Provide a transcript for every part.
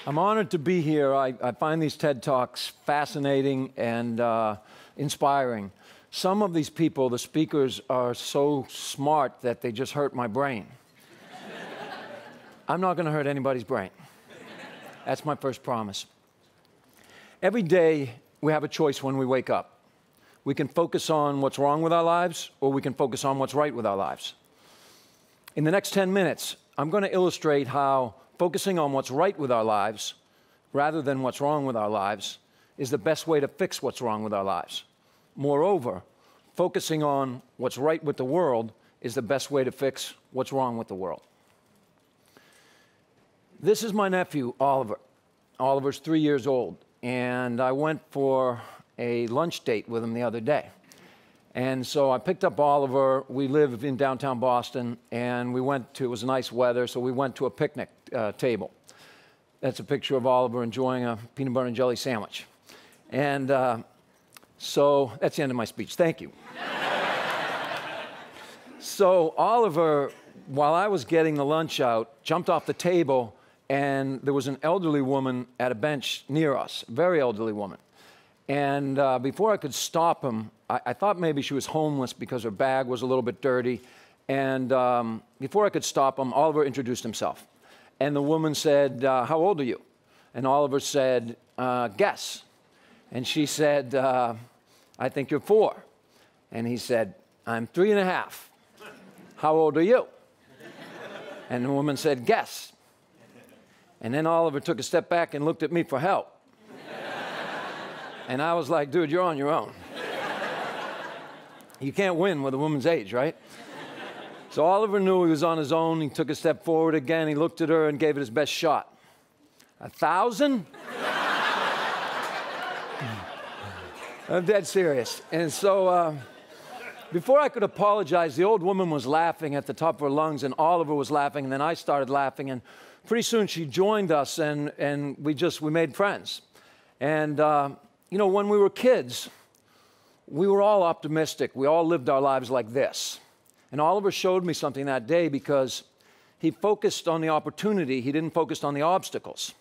I'm honored to be here. I find these TED Talks fascinating and inspiring. Some of these people, the speakers, are so smart that they just hurt my brain. I'm not going to hurt anybody's brain. That's my first promise. Every day, we have a choice when we wake up. We can focus on what's wrong with our lives, or we can focus on what's right with our lives. In the next 10 minutes, I'm going to illustrate how focusing on what's right with our lives, rather than what's wrong with our lives, is the best way to fix what's wrong with our lives. Moreover, focusing on what's right with the world is the best way to fix what's wrong with the world. This is my nephew, Oliver. Oliver's 3 years old, and I went for a lunch date with him the other day. And so I picked up Oliver. We live in downtown Boston, and it was nice weather, so we went to a picnic table. That's a picture of Oliver enjoying a peanut butter and jelly sandwich. And so that's the end of my speech. Thank you. So Oliver, while I was getting the lunch out, jumped off the table, and there was an elderly woman at a bench near us, a very elderly woman. And before I could stop him, I thought maybe she was homeless because her bag was a little bit dirty. And before I could stop him, Oliver introduced himself. And the woman said, "How old are you?" And Oliver said, "Guess." And she said, "I think you're 4." And he said, "I'm 3.5. How old are you?" And the woman said, "Guess." And then Oliver took a step back and looked at me for help. And I was like, "Dude, you're on your own. You can't win with a woman's age, right?" So Oliver knew he was on his own. He took a step forward again. He looked at her and gave it his best shot. 1,000? I'm dead serious. And so before I could apologize, the old woman was laughing at the top of her lungs, and Oliver was laughing, and then I started laughing. And pretty soon she joined us, and we made friends. And you know, when we were kids, we were all optimistic. We all lived our lives like this. And Oliver showed me something that day because he focused on the opportunity. He didn't focus on the obstacles.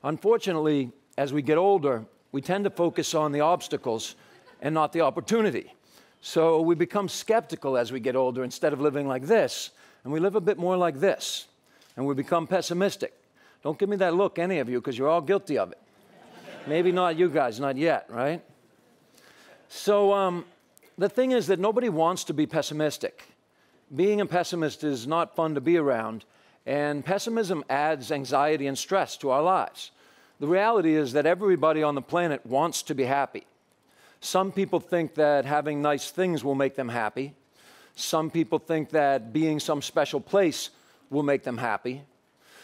Unfortunately, as we get older, we tend to focus on the obstacles and not the opportunity. So we become skeptical as we get older instead of living like this, and we live a bit more like this, and we become pessimistic. Don't give me that look, any of you, because you're all guilty of it. Maybe not you guys, not yet, right? So the thing is that nobody wants to be pessimistic. Being a pessimist is not fun to be around, and pessimism adds anxiety and stress to our lives. The reality is that everybody on the planet wants to be happy. Some people think that having nice things will make them happy. Some people think that being some special place will make them happy.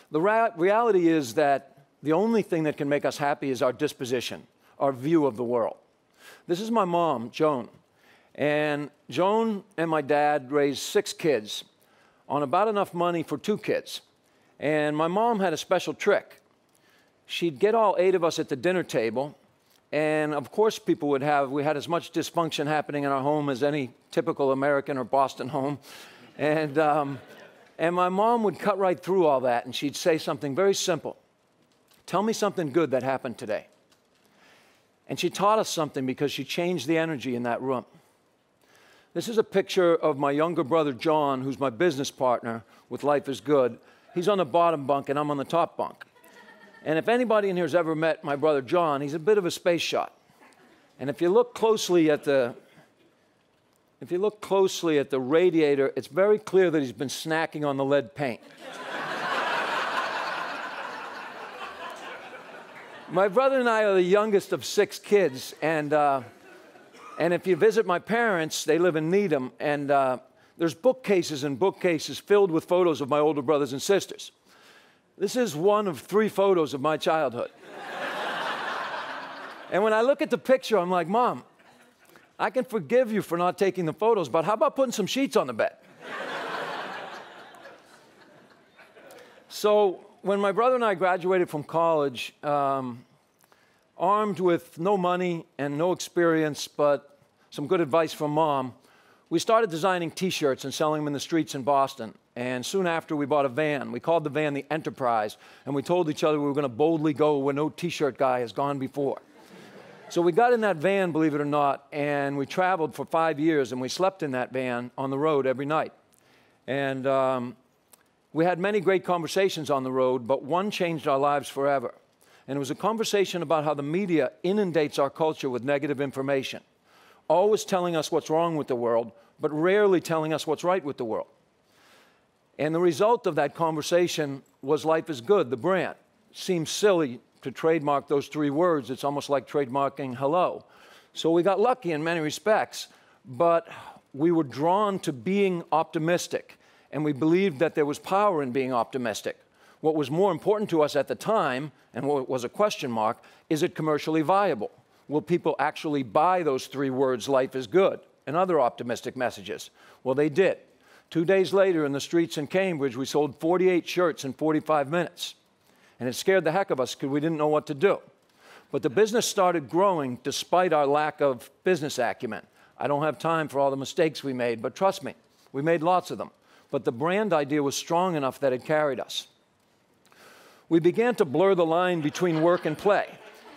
The reality is that the only thing that can make us happy is our disposition, our view of the world. This is my mom, Joan. And Joan and my dad raised 6 kids on about enough money for 2 kids. And my mom had a special trick. She'd get all 8 of us at the dinner table, and of course we had as much dysfunction happening in our home as any typical American or Boston home. And my mom would cut right through all that, and she'd say something very simple. "Tell me something good that happened today." And she taught us something because she changed the energy in that room. This is a picture of my younger brother, John, who's my business partner with Life is Good. He's on the bottom bunk, and I'm on the top bunk. And if anybody in here has ever met my brother, John, he's a bit of a space shot. And if you look closely at the radiator, it's very clear that he's been snacking on the lead paint. My brother and I are the youngest of 6 kids, and if you visit my parents, they live in Needham, and there's bookcases and bookcases filled with photos of my older brothers and sisters. This is one of 3 photos of my childhood. And when I look at the picture, I'm like, "Mom, I can forgive you for not taking the photos, but how about putting some sheets on the bed?" So when my brother and I graduated from college, armed with no money and no experience, but some good advice from Mom, we started designing T-shirts and selling them in the streets in Boston. And soon after, we bought a van. We called the van the Enterprise, and we told each other we were going to boldly go where no T-shirt guy has gone before. So we got in that van, believe it or not, and we traveled for 5 years, and we slept in that van on the road every night. And we had many great conversations on the road, but one changed our lives forever. And it was a conversation about how the media inundates our culture with negative information, always telling us what's wrong with the world, but rarely telling us what's right with the world. And the result of that conversation was Life is Good, the brand. Seems silly to trademark those 3 words. It's almost like trademarking hello. So we got lucky in many respects, but we were drawn to being optimistic, and we believed that there was power in being optimistic. What was more important to us at the time, and what was a question mark, is it commercially viable? Will people actually buy those 3 words, life is good, and other optimistic messages? Well, they did. 2 days later in the streets in Cambridge, we sold 48 shirts in 45 minutes. And it scared the heck of us because we didn't know what to do. But the business started growing despite our lack of business acumen. I don't have time for all the mistakes we made, but trust me, we made lots of them. But the brand idea was strong enough that it carried us. We began to blur the line between work and play.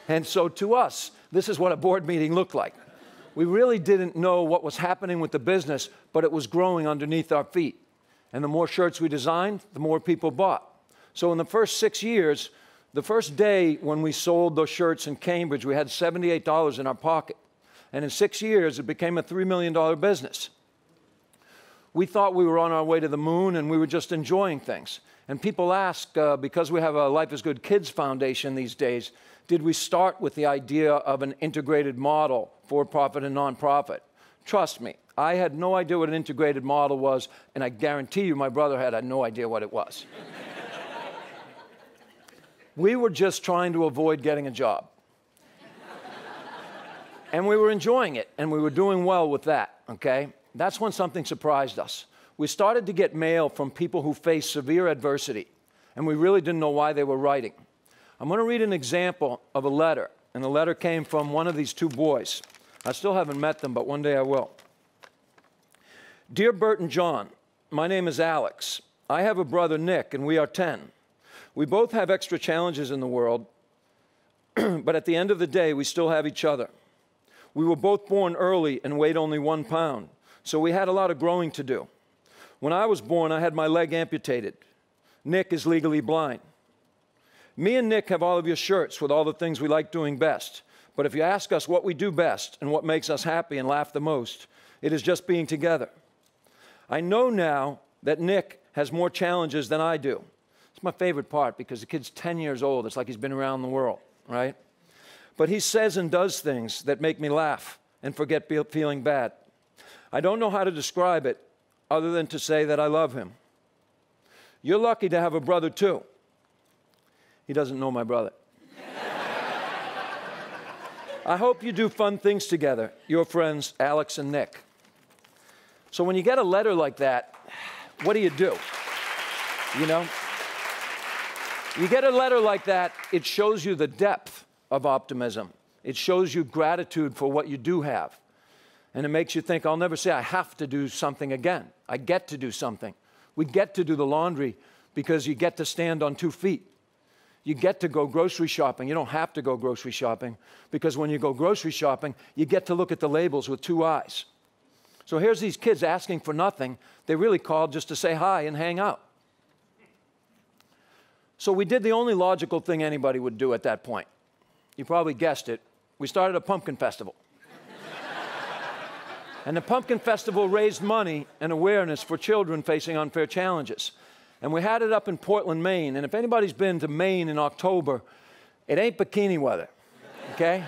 And so to us, this is what a board meeting looked like. We really didn't know what was happening with the business, but it was growing underneath our feet. And the more shirts we designed, the more people bought. So in the first 6 years, the first day when we sold those shirts in Cambridge, we had $78 in our pocket. And in 6 years, it became a $3 million business. We thought we were on our way to the moon, and we were just enjoying things. And people ask, because we have a Life is Good Kids Foundation these days, did we start with the idea of an integrated model, for-profit and nonprofit? Trust me, I had no idea what an integrated model was, and I guarantee you my brother had no idea what it was. We were just trying to avoid getting a job. And we were enjoying it, and we were doing well with that, okay? That's when something surprised us. We started to get mail from people who faced severe adversity, and we really didn't know why they were writing. I'm going to read an example of a letter, and the letter came from one of these 2 boys. I still haven't met them, but one day I will. Dear Bert and John, my name is Alex. I have a brother, Nick, and we are 10. We both have extra challenges in the world, but at the end of the day, we still have each other. We were both born early and weighed only 1 pound, so we had a lot of growing to do. When I was born, I had my leg amputated. Nick is legally blind. Me and Nick have all of your shirts with all the things we like doing best, but if you ask us what we do best and what makes us happy and laugh the most, it is just being together. I know now that Nick has more challenges than I do. It's my favorite part because the kid's 10 years old. It's like he's been around the world, right? But he says and does things that make me laugh and forget feeling bad. I don't know how to describe it other than to say that I love him. You're lucky to have a brother too. He doesn't know my brother. I hope you do fun things together, your friends Alex and Nick. So when you get a letter like that, what do? You know? You get a letter like that, it shows you the depth of optimism. It shows you gratitude for what you do have. And it makes you think, I'll never say I have to do something again. I get to do something. We get to do the laundry because you get to stand on 2 feet. You get to go grocery shopping. You don't have to go grocery shopping because when you go grocery shopping, you get to look at the labels with 2 eyes. So here's these kids asking for nothing. They really called just to say hi and hang out. So we did the only logical thing anybody would do at that point. You probably guessed it. We started a pumpkin festival. And the pumpkin festival raised money and awareness for children facing unfair challenges. And we had it up in Portland, Maine. And if anybody's been to Maine in October, it ain't bikini weather, okay?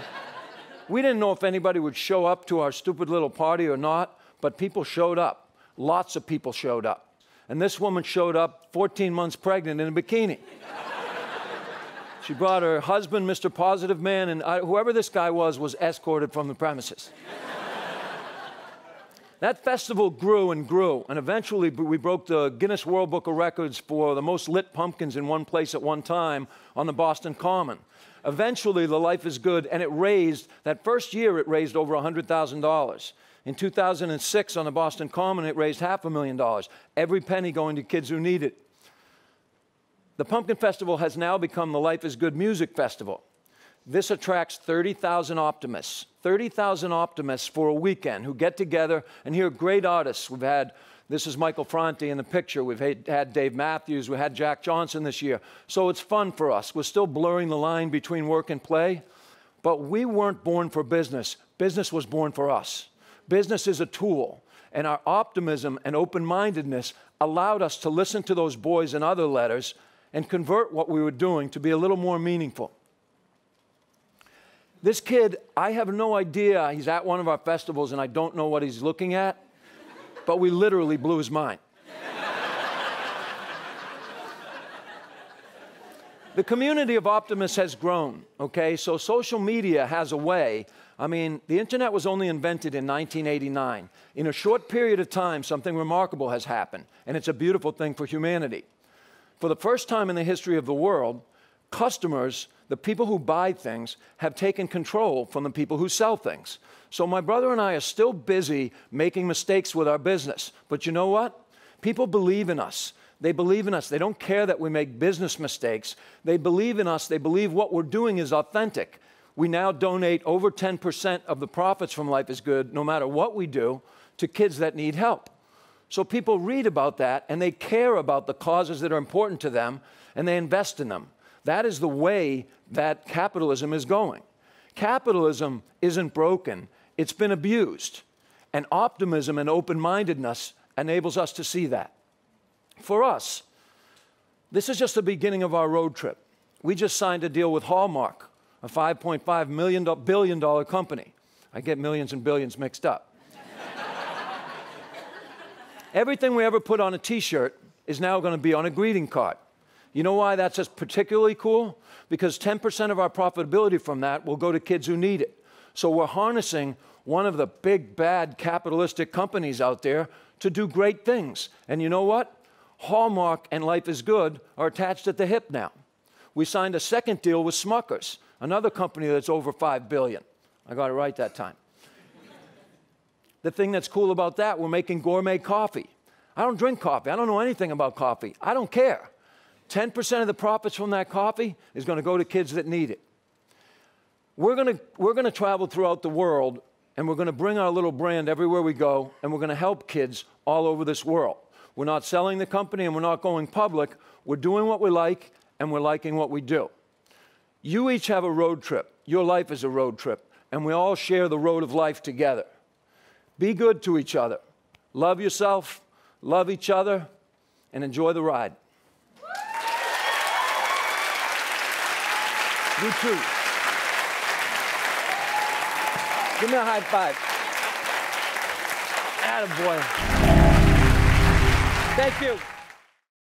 We didn't know if anybody would show up to our stupid little party or not, but people showed up. Lots of people showed up. And this woman showed up 14 months pregnant in a bikini. She brought her husband, Mr. Positive Man, and whoever this guy was escorted from the premises. That festival grew and grew, and eventually we broke the Guinness World Book of Records for the most lit pumpkins in one place at one time on the Boston Common. Eventually, the Life is Good, and it raised, that first year it raised over $100,000. In 2006, on the Boston Common, it raised $500,000, every penny going to kids who need it. The Pumpkin Festival has now become the Life is Good Music Festival. This attracts 30,000 optimists for a weekend who get together and hear great artists. We've had, this is Michael Franti in the picture, we've had Dave Matthews, we had Jack Johnson this year. So it's fun for us. We're still blurring the line between work and play, but we weren't born for business. Business was born for us. Business is a tool, and our optimism and open-mindedness allowed us to listen to those boys and other letters and convert what we were doing to be a little more meaningful. This kid, I have no idea, he's at one of our festivals and I don't know what he's looking at, but we literally blew his mind. The community of optimists has grown, okay? So social media has a way. I mean, the internet was only invented in 1989. In a short period of time, something remarkable has happened, and it's a beautiful thing for humanity. For the first time in the history of the world, customers, the people who buy things, have taken control from the people who sell things. So my brother and I are still busy making mistakes with our business. But you know what? People believe in us. They believe in us. They don't care that we make business mistakes. They believe in us. They believe what we're doing is authentic. We now donate over 10% of the profits from Life is Good, no matter what we do, to kids that need help. So people read about that, and they care about the causes that are important to them, and they invest in them. That is the way that capitalism is going. Capitalism isn't broken. It's been abused. And optimism and open-mindedness enables us to see that. For us, this is just the beginning of our road trip. We just signed a deal with Hallmark, a $5.5 billion company. I get millions and billions mixed up. Everything we ever put on a T-shirt is now going to be on a greeting card. You know why that's just particularly cool? Because 10% of our profitability from that will go to kids who need it. So we're harnessing one of the big, bad capitalistic companies out there to do great things. And you know what? Hallmark and Life is Good are attached at the hip now. We signed a second deal with Smuckers, another company that's over $5 billion. I got it right that time. The thing that's cool about that, we're making gourmet coffee. I don't drink coffee. I don't know anything about coffee. I don't care. 10% of the profits from that coffee is going to go to kids that need it. We're going to travel throughout the world, and we're going to bring our little brand everywhere we go, and we're going to help kids all over this world. We're not selling the company, and we're not going public. We're doing what we like, and we're liking what we do. You each have a road trip. Your life is a road trip, and we all share the road of life together. Be good to each other. Love yourself, love each other, and enjoy the ride. You too. Give me a high five. Attaboy. Thank you.